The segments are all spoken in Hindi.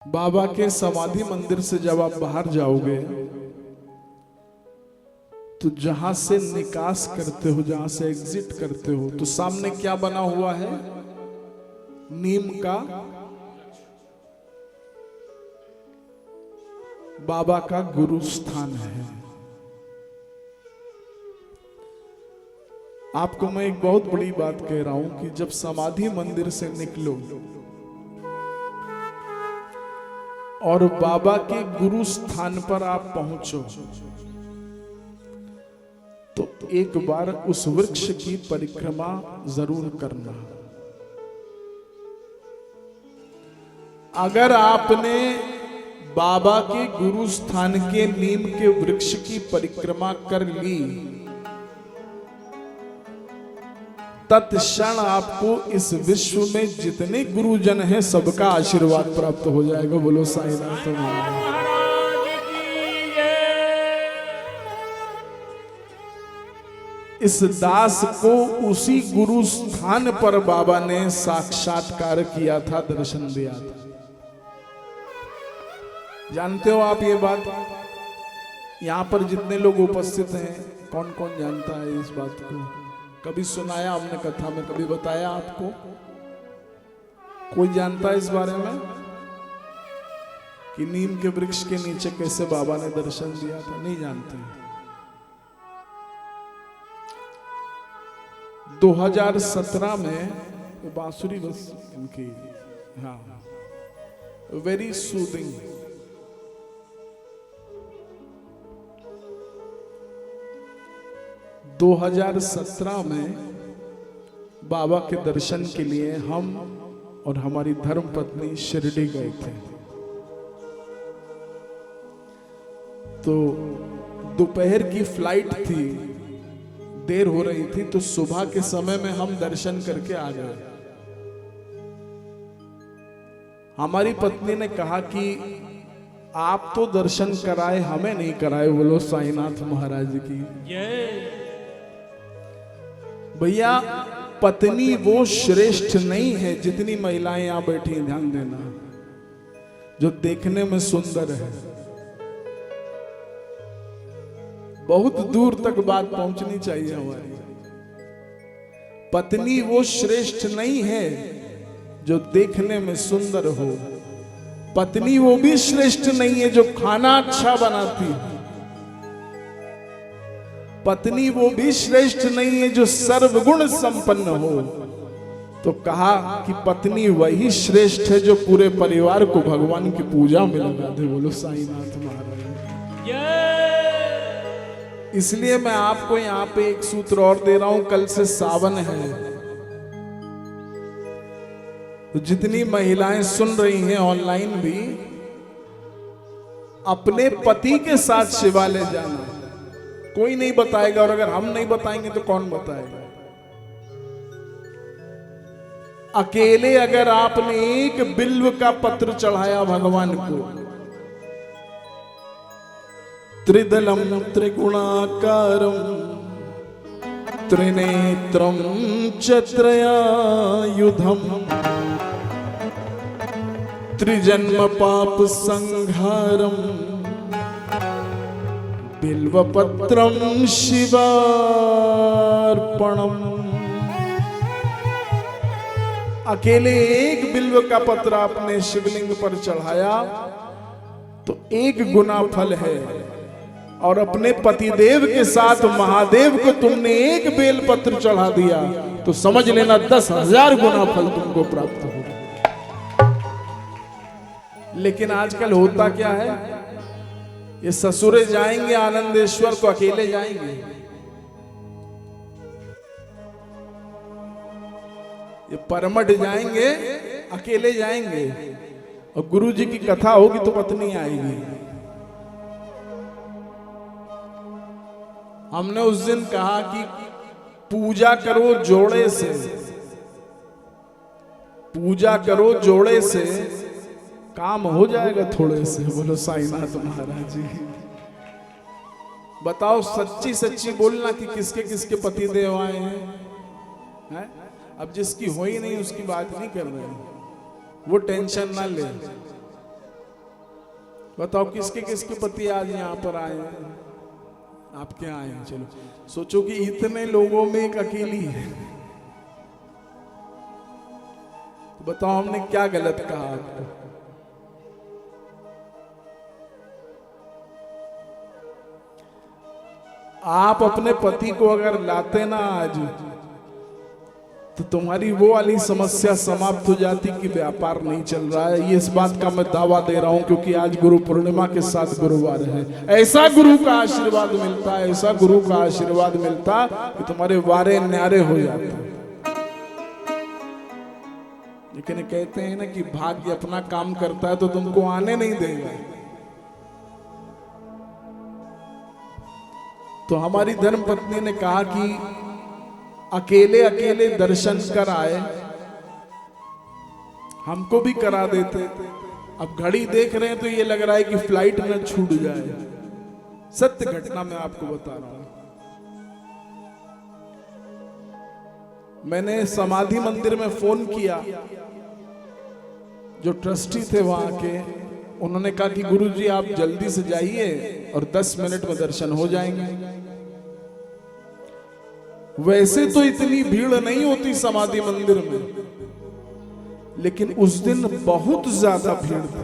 बाबा के समाधि मंदिर से जब आप बाहर जाओगे तो जहां से निकास करते हो, जहां से एग्जिट करते हो, तो सामने क्या बना हुआ है? नीम का बाबा का गुरु स्थान है। आपको मैं एक बहुत बड़ी बात कह रहा हूं कि जब समाधि मंदिर से निकलो और बाबा के गुरु स्थान पर आप पहुंचो तो एक बार उस वृक्ष की परिक्रमा जरूर करना। अगर आपने बाबा के गुरु स्थान के नीम के वृक्ष की परिक्रमा कर ली, तत्क्षण आपको इस विश्व में जितने गुरुजन हैं सबका आशीर्वाद प्राप्त हो जाएगा। बोलो साईनाथ महाराज की जय। इस दास को उसी गुरु स्थान पर बाबा ने साक्षात्कार किया था, दर्शन दिया था। जानते हो आप ये बात? यहां पर जितने लोग उपस्थित हैं, कौन कौन जानता है इस बात को? कभी सुनाया हमने कथा में, कभी बताया आपको? कोई जानता है इस बारे में कि नीम के वृक्ष के नीचे कैसे बाबा ने दर्शन दिया था? नहीं जानते। 2017 में बांसुरी बस इनकी, हाँ, वेरी सूदिंग। दो 2017 में बाबा के दर्शन के लिए हम और हमारी धर्म पत्नी शिरडी गए थे। तो दोपहर की फ्लाइट थी, देर हो रही थी, तो सुबह के समय में हम दर्शन करके आ गए। हमारी पत्नी ने कहा कि आप तो दर्शन कराए, हमें नहीं कराए। बोलो साईनाथ महाराज की जय। भैया, पत्नी वो श्रेष्ठ नहीं है जितनी महिलाएं यहां बैठी, ध्यान देना, जो देखने में सुंदर है। बहुत दूर तक बात पहुंचनी चाहिए हमारी। पत्नी वो श्रेष्ठ नहीं है जो देखने में सुंदर हो। पत्नी वो भी श्रेष्ठ नहीं है जो खाना अच्छा बनाती है। पत्नी वो भी श्रेष्ठ नहीं है जो सर्वगुण संपन्न हो। तो कहा कि पत्नी वही श्रेष्ठ है जो पूरे परिवार को भगवान की पूजा में लगा दे। बोलो साईनाथ महाराज। इसलिए मैं आपको यहाँ पे एक सूत्र और दे रहा हूं। कल से सावन है, तो जितनी महिलाएं सुन रही हैं ऑनलाइन भी, अपने पति के साथ शिवालय जाना। कोई नहीं बताएगा, और अगर हम नहीं बताएंगे तो कौन बताएगा? अकेले अगर आपने एक बिल्व का पत्र चढ़ाया भगवान को, त्रिदलम त्रिगुणाकारम त्रिनेत्रम च त्रयायुधम त्रिजन्म पाप संहारम बिल्वपत्रम शिवार्पणम। अकेले एक बिल्व का पत्र आपने शिवलिंग पर चढ़ाया तो 1 गुना फल है, और अपने पतिदेव के साथ महादेव को तुमने 1 बेल पत्र चढ़ा दिया तो समझ लेना 10,000 गुना फल तुमको प्राप्त होगा। लेकिन आजकल होता क्या है? ये ससुरे जाएंगे आनंदेश्वर तो अकेले जाएंगे, ये परमठ जाएंगे अकेले जाएंगे, और गुरु जी की कथा होगी तो पत्नी आएगी। हमने उस दिन कहा कि पूजा करो जोड़े से, पूजा करो जोड़े से, काम हो जाएगा थोड़े से। बोलो साईनाथ महाराज जी। बताओ, सच्ची सच्ची बोलना कि किसके किसके पति देव आए हैं? अब जिसकी हो ही नहीं उसकी बात नहीं कर रहे हैं, वो टेंशन ना ले। बताओ किसके किसके पति आज यहाँ पर आए हैं? आपके आए हैं। चलो सोचो कि इतने लोगों में एक अकेली है, तो बताओ हमने क्या गलत कहा आपको? आप अपने पति को अगर लाते ना आज, तो तुम्हारी वो वाली समस्या समाप्त हो जाती कि व्यापार नहीं चल रहा है। ये इस बात का मैं दावा दे रहा हूं, क्योंकि आज गुरु पूर्णिमा के साथ गुरुवार है। ऐसा गुरु का आशीर्वाद मिलता है, ऐसा गुरु का आशीर्वाद मिलता कि तुम्हारे वारे न्यारे हो जाते। लेकिन कहते हैं ना कि भाग्य अपना काम करता है तो तुमको आने नहीं देगा। तो हमारी धर्म पत्नी ने कहा कि अकेले अकेले दर्शन कर आए, हमको भी करा देते। अब घड़ी देख रहे हैं तो ये लग रहा है कि फ्लाइट न छूट जाए। सत्य घटना मैं आपको बता रहा हूं। मैंने समाधि मंदिर में फोन किया, जो ट्रस्टी थे वहां के, उन्होंने कहा कि गुरुजी आप जल्दी से जाइए और 10 मिनट में दर्शन हो जाएंगे। वैसे तो इतनी भीड़ नहीं होती समाधि मंदिर में, लेकिन उस दिन बहुत ज्यादा भीड़ थी।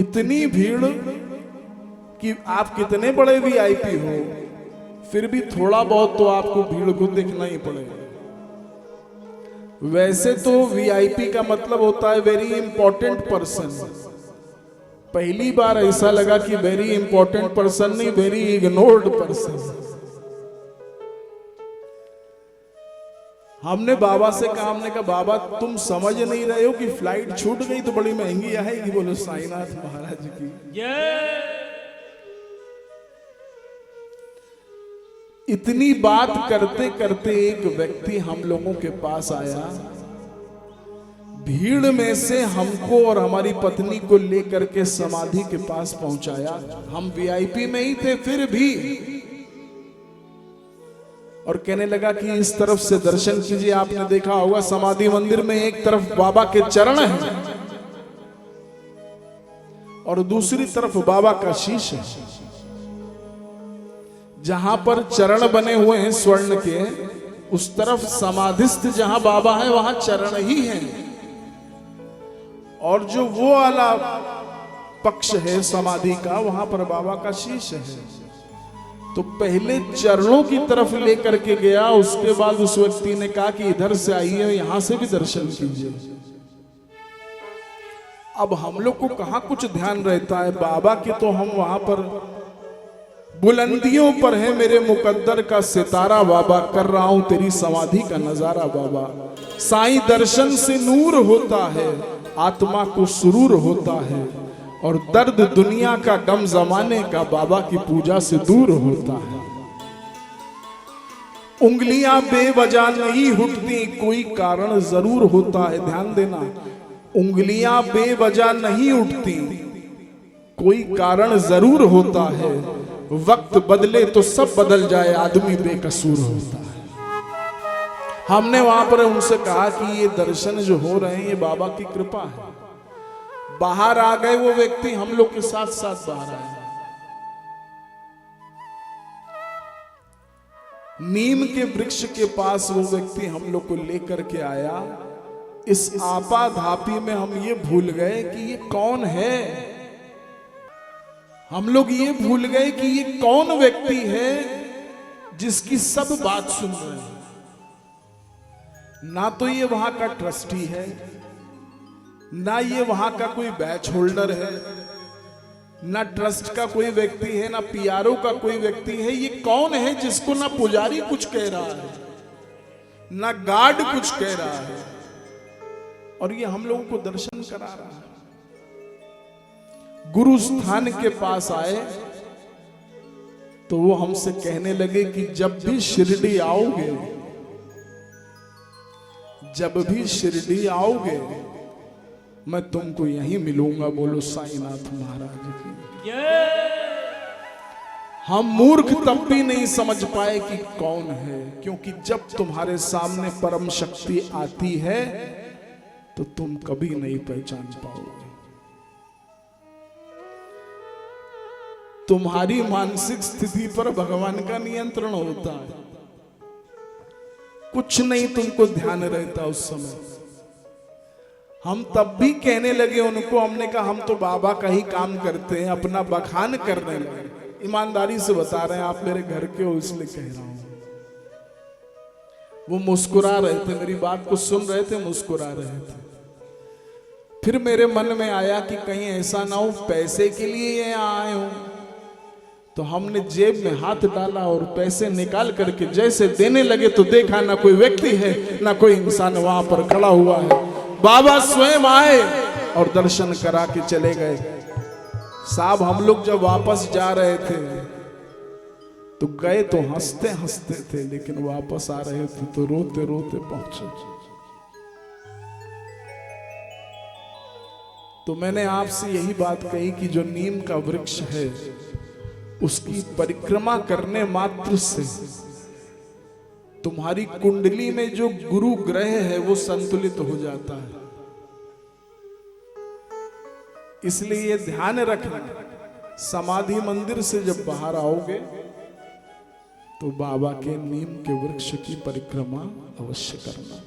इतनी भीड़ कि आप कितने बड़े वीआईपी हो, फिर भी थोड़ा बहुत तो आपको भीड़ को देखना ही पड़ेगा। वैसे तो वीआईपी का मतलब होता है वेरी इंपॉर्टेंट पर्सन। पहली बार ऐसा लगा कि वेरी इंपॉर्टेंट पर्सन नहीं, वेरी इग्नोर्ड पर्सन। हमने बाबा से कहा, हमने कहा बाबा तुम समझ नहीं रहे हो कि फ्लाइट छूट गई तो बड़ी महंगी आएगी। बोलो साईनाथ महाराज की जय। इतनी बात करते करते एक व्यक्ति हम लोगों के पास आया, भीड़ में से हमको और हमारी पत्नी को लेकर के समाधि के पास पहुंचाया। हम वीआईपी में ही थे फिर भी, और कहने लगा कि इस तरफ से दर्शन कीजिए। आपने देखा होगा समाधि मंदिर में एक तरफ बाबा के चरण हैं और दूसरी तरफ बाबा का शीश है। जहां पर चरण बने हुए हैं स्वर्ण के, उस तरफ समाधिस्थ जहां बाबा है वहां चरण ही हैं, और जो वो वाला पक्ष है समाधि का, वहां पर बाबा का शीश है। तो पहले चरणों की तरफ लेकर के गया, उसके बाद उस व्यक्ति ने कहा कि इधर से आइए, यहां से भी दर्शन कीजिए। अब हम लोग को कहां कुछ ध्यान रहता है बाबा की, तो हम वहां पर बुलंदियों पर है मेरे मुकद्दर का सितारा बाबा, कर रहा हूं तेरी समाधि का नजारा बाबा। साईं दर्शन से नूर होता है, आत्मा को सुरूर होता है, और दर्द दुनिया का गम जमाने का बाबा की पूजा से दूर होता है। उंगलियां बेवजह नहीं उठती, कोई कारण जरूर होता है। ध्यान देना, उंगलियां बेवजह नहीं उठती, कोई कारण जरूर होता है। वक्त बदले तो सब बदल जाए, आदमी बेकसूर होता है। हमने वहां पर उनसे कहा कि ये दर्शन जो हो रहे हैं ये बाबा की कृपा है। बाहर आ गए वो व्यक्ति, हम लोग के साथ साथ बाहर आए। नीम के वृक्ष के पास वो व्यक्ति हम लोग को लेकर के आया। इस आपाधापी में हम ये भूल गए कि ये कौन है। हम लोग ये भूल गए कि ये कौन व्यक्ति है जिसकी सब बात सुन रहे हैं। ना तो ये वहां का ट्रस्टी है, ना ये वहां का कोई बैच होल्डर है, ना ट्रस्ट का कोई व्यक्ति है, ना पीआरओ का कोई व्यक्ति है। ये कौन है जिसको ना पुजारी कुछ कह रहा है, ना गार्ड कुछ कह रहा है, और ये हम लोगों को दर्शन करा रहा है। गुरु स्थान के पास आए तो वो हमसे कहने लगे कि जब भी शिरडी आओगे, जब भी शिरडी आओगे, मैं तुमको यहीं मिलूंगा। बोलो साईनाथ महाराज की। हम मूर्ख तब भी नहीं समझ पाए कि कौन है, क्योंकि जब तुम्हारे सामने परम शक्ति आती है तो तुम कभी नहीं पहचान पाओगे। तुम्हारी मानसिक स्थिति पर भगवान का नियंत्रण होता है। कुछ नहीं तुमको ध्यान रहता उस समय। हम तब भी कहने लगे उनको, हमने कहा हम तो बाबा का ही काम करते हैं, अपना बखान करने लगे। ईमानदारी से बता रहे हैं, आप मेरे घर के हो इसलिए कह रहा हूं। वो मुस्कुरा रहे थे, मेरी बात को सुन रहे थे, मुस्कुरा रहे थे। फिर मेरे मन में आया कि कहीं ऐसा ना हो पैसे के लिए यहाँ आए हो। तो हमने जेब में हाथ डाला और पैसे निकाल करके जैसे देने लगे तो देखा ना कोई व्यक्ति है ना कोई इंसान वहां पर खड़ा हुआ है। बाबा स्वयं आए और दर्शन करा के चले गए। साहब हम लोग जब वापस जा रहे थे तो गए तो हंसते हंसते थे, लेकिन वापस आ रहे थे तो रोते रोते पहुंचे। तो मैंने आपसे यही बात कही कि जो नीम का वृक्ष है उसकी परिक्रमा करने मात्र से तुम्हारी कुंडली में जो गुरु ग्रह है वो संतुलित हो जाता है। इसलिए ये ध्यान रखना, समाधि मंदिर से जब बाहर आओगे तो बाबा के नीम के वृक्ष की परिक्रमा अवश्य करना।